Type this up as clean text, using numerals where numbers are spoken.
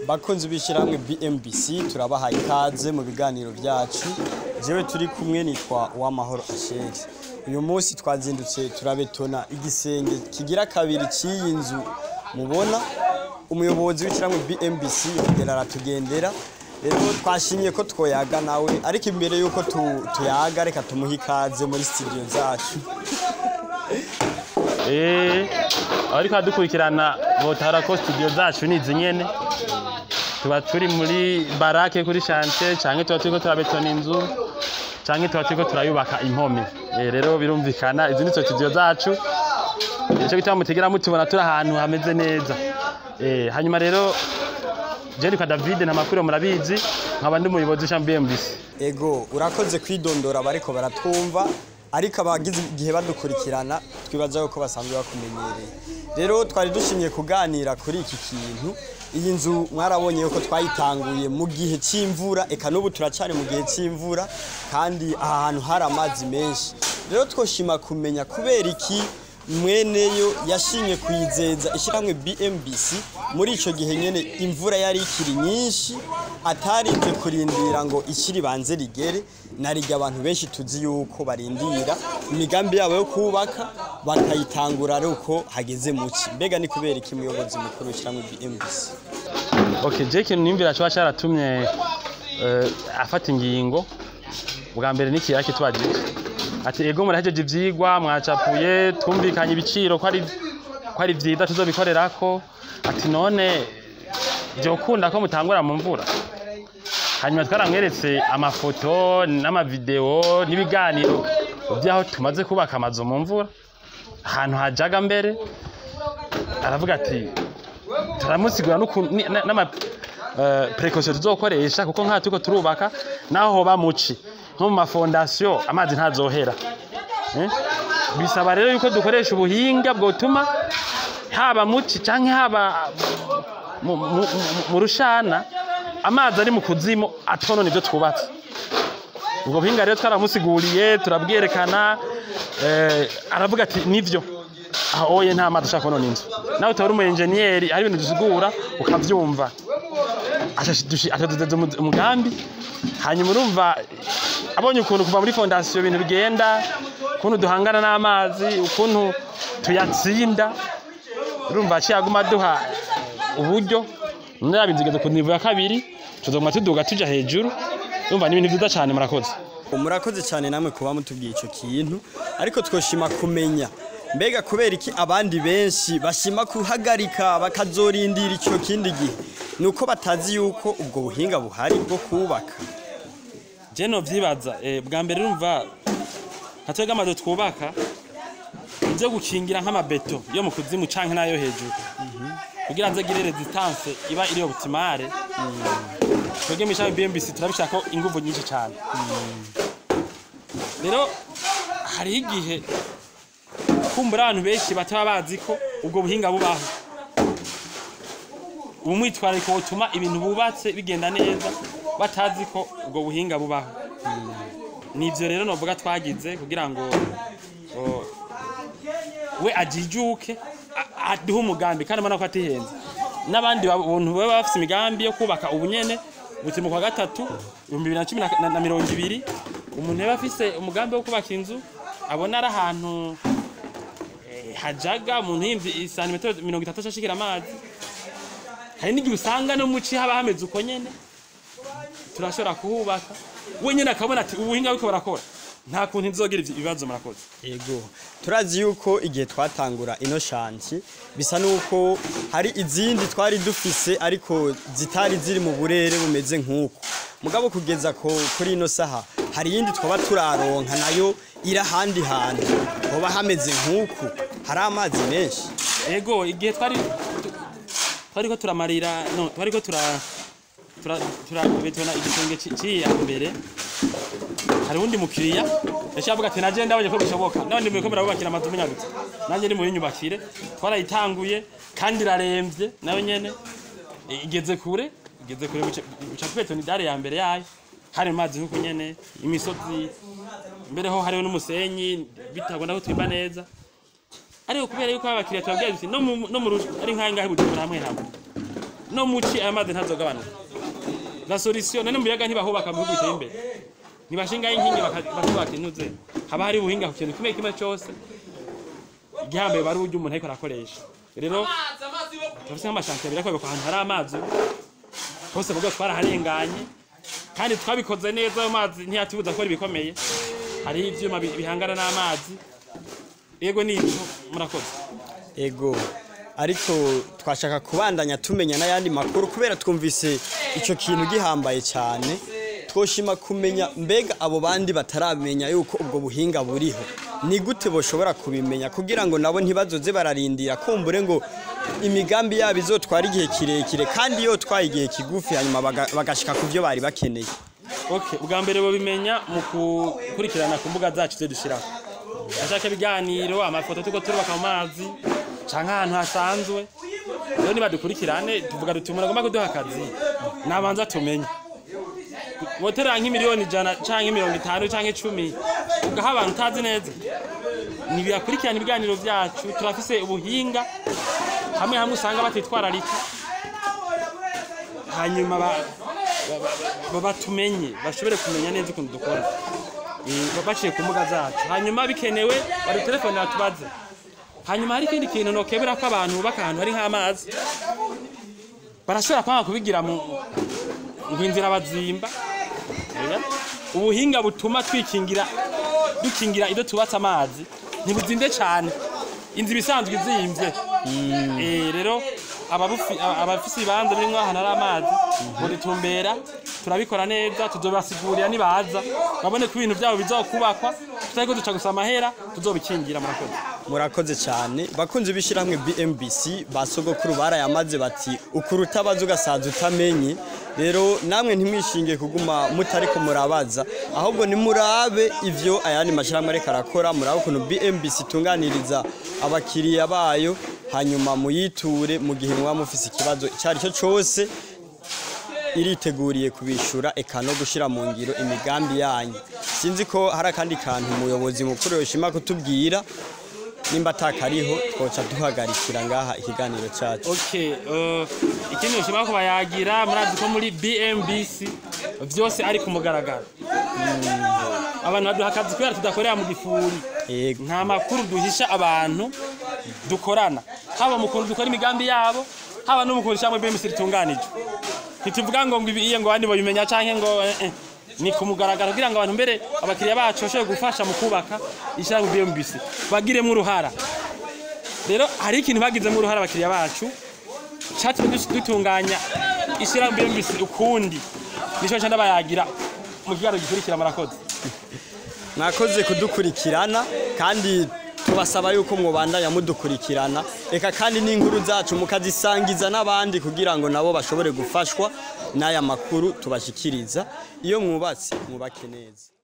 Bakunzi b'ishyirahamwe BMBC turabahaye ikaze mu biganiro byacu. Jewe turi kumwe nitwa Uwamahoro Asheri. Uyu munsi twazindutse turabetona igisenge kigira kabiri cy'iyi nzu mubona. Umuyobozi w'ishyirahamwe BMBC yongera aratugendera. Rero twashimye ko twoyaga nawe, ariko imbere yuko tuyaga reka tumuhe ikaze muri studio zacu. Ariko adukurikirana botara ko studio zacu ni zinyene. Tuba turi muri barake kuri chantier canke tuba turiko turabetona inzu canke tuba turiko turayubaka impome. Rero birumvikana izi ni studio zacu. Ico gituma mutegera mutubona turi ahantu hameze neza. Hanyuma rero Jeri kwa David na makuru murabizi nkaba ndi umuyobozi wa BMBC. Ego urakoze kwidondora bariko baratwumva, ariko abagize igihe badukurikirana twibaza ko basanzwe bakumenyereye. Rero twari dushimye kuganira kuri iki kintu. Iyi nzu mwarabonye yuko twayitanguye mu gihe cy'imvura, eka n'ubu turacane mu gihe cy'imvura, kandi ahantu hari amazi menshi. Rero twoshima kumenya kubera iki mweneyo yashinye kuyizeza ishyirahamwe BMBC muri ico gihe nyene imvura yari ikiri nyinshi, atarije kurindira ngo ikiri banze rigere. Narige abantu benshi tuzi yuko barindira imigambi yabo yo kubaka bakayitangura ari uko hageze muci. Mbega ni kubera iki muyobozi mukuru w'ishyirahamwe BMBC? Okay, Jake nimvira cyo cyaratumye afata ingingo. Bwa mbere nikira kitwagije ati ego murahejeje ivyigwa mwacapuye tumvikanye ibiciro ko ari vyiza tuzobikorerako. Ati none byokunda ko mutangura mu mvura. Hanyuma twaramweretse amafoto n'amavideo n'ibiganiro byaho tumaze kubaka amazu mu mvura ahantu hajaga mbere. Aravuga ati turamusigura n'ama precaution tuzokoresha kuko nka tuko turubaka naho hoba muci nko mu mafondation amazi ntazohera. Bisaba rero yuko dukoresha ubuhinga bwotuma haba muci canke haba mu rushana amazi ari mu kuzimu atonona ibyo twubatse. Ubwo buhinga rero twaramusiguriye turabwerekana. Aravuga ati nivyo oye nta mazi ashaka konona inzu. Nawe utari umu engineer ari ibintu dusigura ukavyumva. Atadudeze umugambi. Hanyuma urumva abonye ukuntu kuva muri fondation ibintu bigenda, ukuntu duhangana n'amazi, ukuntu tuyatsinda. Urumva cyaguma duha uburyo n'abinzigeze ku niveau ya kabiri tuzoguma tuduga tuja hejuru. Urumva ni ibintu byiza cyane. Murakoze cyane namwe kuba mutubwiye ico kintu, ariko twoshima kumenya mbega kubera iki abandi benshi bashima kuhagarika bakazorindira ico kindi gihe, nuko batazi yuko ubwo buhinga buhari bwo kubaka. Je no vyibaza bwa mbere urumva hatwega amazu twubaka byo gukingira nk'amabeto yo mu kuzimu canke nayo hejuru kugira nze gire resistance iba iri optimale. Twege misha BMBC turabishaka inguvu nyinshi cyane. Rero hari igihe kumbura abantu benshi bataba bazi ko ubwo buhinga bubaho. Umwitwariko utuma ibintu bubatse bigenda neza batazi ko ubwo buhinga bubaho. Nivyo rero novuga twagize kugira ngo we ajijuke aduha umugambi kandi mbona ko atihenze. N'abandi bantu baba bafite imigambi yo kubaka ubunyene butimo kwa gatatu 2020 umuntu yaba afise umugambi wo kubaka inzu abona ari ahantu hajaga umuntu yimvi santimetero 30 ashikira amazi. Hari n'igihe usanga no muci haba hameze uko nyene turashobora kuhubaka wenyene akabona ati ubuhinga biko barakora nta kuntu nzogira ibibazo. Murakoze. Yego turazi yuko igihe twatangura ino shanti bisa nuko hari izindi twari dufise ariko zitari ziri mu burere bumeze nk'uko mugabo kugeza ko kuri ino saha hari yindi twaba turaronka nayo ira handi hantu hoba hameze nk'uko hari amazi menshi. Yego igihe twariko turamarira twariko turabetona igisenge ciya mbere hari undi mukiriya yashavuga ati naje ndabonye ko bishoboka nabandi mwe ko murabubakira amazu munyagutse nanje ni mu nyubakire twarayitanguye kandi iraremvye nayo nyene igeze kure uca kubetona idare ya mbere yayo hari amazi nkuko nyene imisozi mbere ho hariho n'umusenyi bitabona ko twiba neza. Ariko kubera yuko abakiriya twabwiye no mu ari nkangahe bujumbura hamwe hamwe no muci aya mazi ntazogabanuka. La solution none muyaga ntibahubaka mu bihugu biteye imbere. Nibashinga inkingi bakubaka intuze. Haba hari ubuhinga ku kintu kimwe cyose. Igihambe bari uburyo umuntu ariko arakoresha. Rero tufise nk'amashantiye birakorwa ku hantu hari amazi. Hose bwo twaraharenganye. Kandi twabikoze neza ayo mazi ntiyatubuza gukora ibikomeye. Hari ivyuma bihangana n'amazi. Yego nibyo murakoze. Ego ariko twashaka kubandanya tumenya n'ayandi makuru kubera twumvise ico kintu gihambaye cyane. Twoshima kumenya mbega abo bandi bataramenya yuko ubwo buhinga buriho ni gute boshobora kubimenya kugira ngo nabo ntibazoze bararindira kumbure ngo imigambi yabo izotwara igihe kirekire kandi yo twaye igihe kigufi hanyuma bagashika ku byo bari bakeneye. Okay, ubwa mbere bo bimenya mu kukurikirana ku mbuga zacu zo dushiraho. Ashaka ibiganiro amafoto tuko turubaka mu mazi canke ahantu hasanzwe. Rero nibadukurikirane tuvuga dutumura ngomba kuduha akazi. Nabanza tumenye. Wotera nk'imiliyoni 100 canke 50 canke 10 ugaha abantu utazi neza. Nibiyakurikirana ibiganiro byacu turafise ubuhinga hamwe usanga batitwararika. Hanyuma batumenye bashobore kumenya neza ukuntu dukora. Babaciye ku mbuga zacu. Hanyuma bikenewe bari telefone yatubaze. Hanyuma hari ikindi kintu nokebera ko abantu bubaka ahantu hari nk'amazi. Barashobora kwanga kubigira mu ngwinzira bazimba. Ubuhinga butuma dukingira ido tubatse amazi ntibuzinde cyane. Inzi bisanzwe izimvye. Rero abafisi banze biri nk'ahantu hari amazi muri tumbera turabikora neza tuzobasigurira nibaza babone ko ibintu byabo bizokubakwa tutari duca gusa amahera tuzobikingira murakoze cyane bakunze bishiramwe BMBC basogokuru barayamaze bati ukuruta bazo gasaza utamenye rero namwe ntimwishinge kuguma mutari ko murabaza ahubwo ni murabe ivyo ayandi mashiramwe reka arakora murabe ukuntu BMBC tunganiriza abakiriya bayo hanyuma muyiture mu gihe mwa mufise ikibazo cyari cyo cyose iriteguriye kubishura eka no gushira mu ngiro imigambi yanyu sinzi ko hari akandi kantu umuyobozi mukuru yoshima kutubwira nimba atakariho twoca duhagarikira ngaha ikiganiro cyacu. Okay, ikintu yoshima ko bayagira murazi ko muri BMBC vyose ari kumugaragara. Abantu baduha akazi kubera tudakorera mu gifuri. Nta makuru duhisha abantu dukorana haba mukuru dukora imigambi yabo haba no mukoresha mu BMBC ritunganije. Ntituvuga ngo ibiye ngo bandi babimenya canke ngo ni kumugaragara kugira ngo abantu mbere abakiriya bacu bashobore gufasha mu kubaka ishyirahamwe BMBC bagiremo uruhara. Rero hari ikintu bagizemo uruhara abakiriya bacu cyatumye dutunganya ishyirahamwe BMBC ukundi nico cyane bayagira mu kigaro gikurikira murakoze. Mwakoze kudukurikirana kandi tubasaba yuko mwobandanya mudukurikirana eka kandi n'inkuru zacu mukazisangiza n'abandi kugira ngo nabo bashobore gufashwa n'aya makuru tubashikiriza iyo mwubatse mwubake neza.